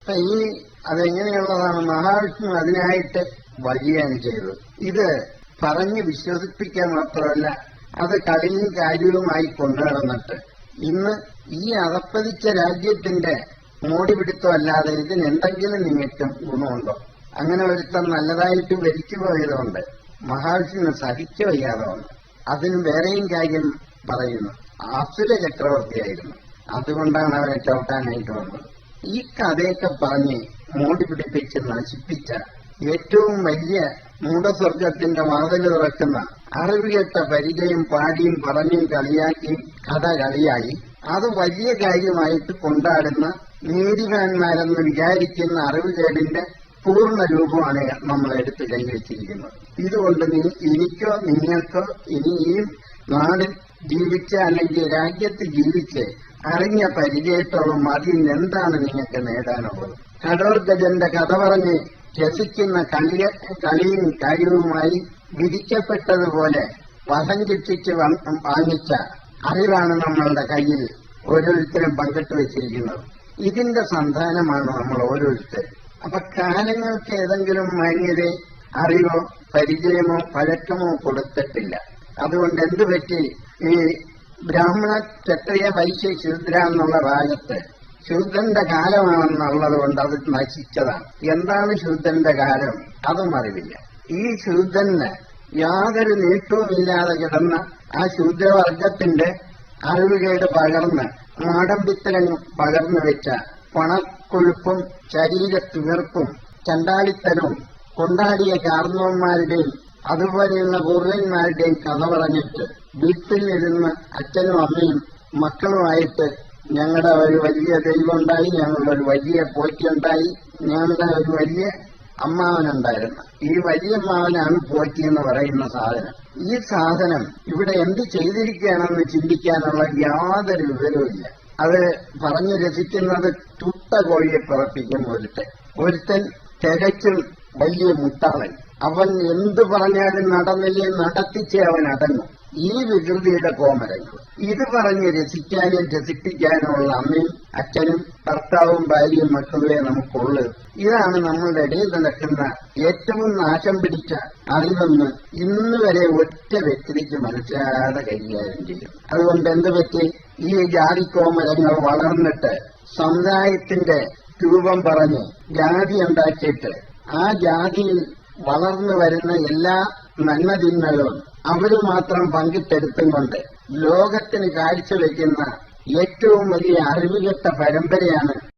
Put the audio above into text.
അപ്പൊ അതെങ്ങനെയുള്ളതാണ്? മഹാവിഷ്ണു അതിനായിട്ട് വഴിയാണ് ചെയ്തത്. ഇത് പറഞ്ഞ് വിശ്വസിപ്പിക്കാൻ മാത്രമല്ല, അത് കളിയും കാര്യവുമായി കൊണ്ടുനടന്നിട്ട് ഇന്ന് ഈ അധപ്പതിച്ച രാജ്യത്തിന്റെ മോടിപിടുത്തമല്ലാതെ ഇതിനെന്തെങ്കിലും നിമിത്തം ഗുണമുണ്ടോ? അങ്ങനെ ഒരുത്തം നല്ലതായിട്ട് ഭരിച്ചു പോയതുകൊണ്ട് മഹാവിഷ്ണു സഹിച്ചു വയ്യാതെ വന്നു. അതിന് വേറെയും കാര്യം പറയുന്നു. അസുര ചക്രവർത്തിയായിരുന്നു, അതുകൊണ്ടാണ് അവരെ ചവിട്ടാനായിട്ട് വന്നത്. ഈ കഥയൊക്കെ പറഞ്ഞ് മോടി പിടിപ്പിച്ച് നശിപ്പിച്ച ഏറ്റവും വലിയ മൂഢസ്വർഗത്തിന്റെ വാതിൽ തുറക്കുന്ന അറിവുകെട്ട പരിചയം പാടിയും പറഞ്ഞും കളിയാക്കിയും കഥ കളിയായി അത് വലിയ കാര്യമായിട്ട് കൊണ്ടാടുന്ന നീതിമാന്മാരെന്ന് വിചാരിക്കുന്ന അറിവുകേടിന്റെ പൂർണ്ണ രൂപമാണ് നമ്മൾ എടുത്ത് കൈവച്ചിരിക്കുന്നത്. ഇതുകൊണ്ട് എനിക്കോ നിങ്ങൾക്കോ ഇനിയും നാടിൽ ജീവിച്ച് അല്ലെങ്കിൽ രാജ്യത്ത് ജീവിച്ച് അറിഞ്ഞ പരിചയത്തോളം അതിൽ എന്താണ് നിങ്ങൾക്ക് നേടാനുള്ളത്? കടോർഗജന്റെ കഥ പറഞ്ഞ് രസിക്കുന്ന കളിയും കാര്യവുമായി വിധിക്കപ്പെട്ടതുപോലെ വധം കിട്ടിച്ച് വാങ്ങിച്ച അറിവാണ് നമ്മളുടെ കയ്യിൽ ഓരോരുത്തരും പങ്കിട്ട് വെച്ചിരിക്കുന്നത്. ഇതിന്റെ സന്താനമാണ് നമ്മൾ ഓരോരുത്തരും. അപ്പൊ കാലങ്ങൾക്ക് ഏതെങ്കിലും മാന്യതയോ അറിവോ പരിചയമോ പഴക്കമോ കൊടുത്തിട്ടില്ല. അതുകൊണ്ട് എന്തു പറ്റി? ഈ ബ്രാഹ്മണ ക്ഷത്രിയ വൈശ്യ ശൂദ്ര എന്നുള്ള ഭാഗത്ത് ശൂദ്രന്റെ കാലമാണെന്നുള്ളത് കൊണ്ട് അത് നശിച്ചതാണ്. എന്താണ് ശൂദ്രന്റെ കാലം? അതും അറിവില്ല. ഈ ശൂദ്രന് യാതൊരു നീട്ടവുമില്ലാതെ കിടന്ന ആ ശൂദ്രവർഗത്തിന്റെ അറിവുകേട് പകർന്ന് മാടമ്പിത്തരം പകർന്നു വെച്ച പണക്കൊഴുപ്പും ശരീരത്തിവിർപ്പും ചണ്ടാളിത്തരവും കൊണ്ടാടിയ കാർന്നവന്മാരുടെയും അതുപോലെയുള്ള പൂർവന്മാരുടെയും കഥ പറഞ്ഞിട്ട് വീട്ടിൽ ഇരുന്ന് അച്ഛനും അമ്മയും മക്കളുമായിട്ട് ഞങ്ങളുടെ ഒരു വലിയ ദൈവമുണ്ടായി, ഞങ്ങളുടെ ഒരു വലിയ പോറ്റിയുണ്ടായി, ഞങ്ങളുടെ ഒരു വലിയ അമ്മാവനുണ്ടായിരുന്നു. ഈ വലിയ അമ്മാവനാണ് പോറ്റി എന്ന് പറയുന്ന സാധനം. ഈ സാധനം ഇവിടെ എന്ത് ചെയ്തിരിക്കുകയാണെന്ന് ചിന്തിക്കാനുള്ള യാതൊരു വിവരവുമില്ല. അത് പറഞ്ഞു രസിക്കുന്നത് തുട്ട കോഴിയെ പിറപ്പിക്കും ഒരുത്തൻ തികച്ചും വലിയ മുട്ടാളൻ. അവൻ എന്തു പറഞ്ഞാലും നടന്നില്ലേ നടത്തിച്ചേ അവൻ അടങ്ങും. ഈ വികൃതിയുടെ കോമരങ്ങൾ ഇത് പറഞ്ഞ് രസിക്കാനും രസിപ്പിക്കാനുമുള്ള അമ്മയും അച്ഛനും ഭർത്താവും ഭാര്യയും മക്കളുമേ നമുക്കുള്ളൂ. ഇതാണ് നമ്മളുടെ ഇടയിൽ നടക്കുന്ന ഏറ്റവും നാശം പിടിച്ച അറിവെന്ന് ഇന്ന് വരെ ഒറ്റ വ്യക്തിക്ക് മനസ്സിലാതെ കൈകാര്യം ചെയ്യും. അതുകൊണ്ട് എന്ത് പറ്റി? ഈ ജാതിക്കോമരങ്ങൾ വളർന്നിട്ട് സമുദായത്തിന്റെ രൂപം പറഞ്ഞ് ജാതി ഉണ്ടാക്കിയിട്ട് ആ ജാതിയിൽ വളർന്നു വരുന്ന എല്ലാ നന്മതിന്മകളും അവര് മാത്രം പങ്കിട്ടെടുത്തും കൊണ്ട് ലോകത്തിന് കാഴ്ചവെക്കുന്ന ഏറ്റവും വലിയ അറിവുകെട്ട പരമ്പരയാണ്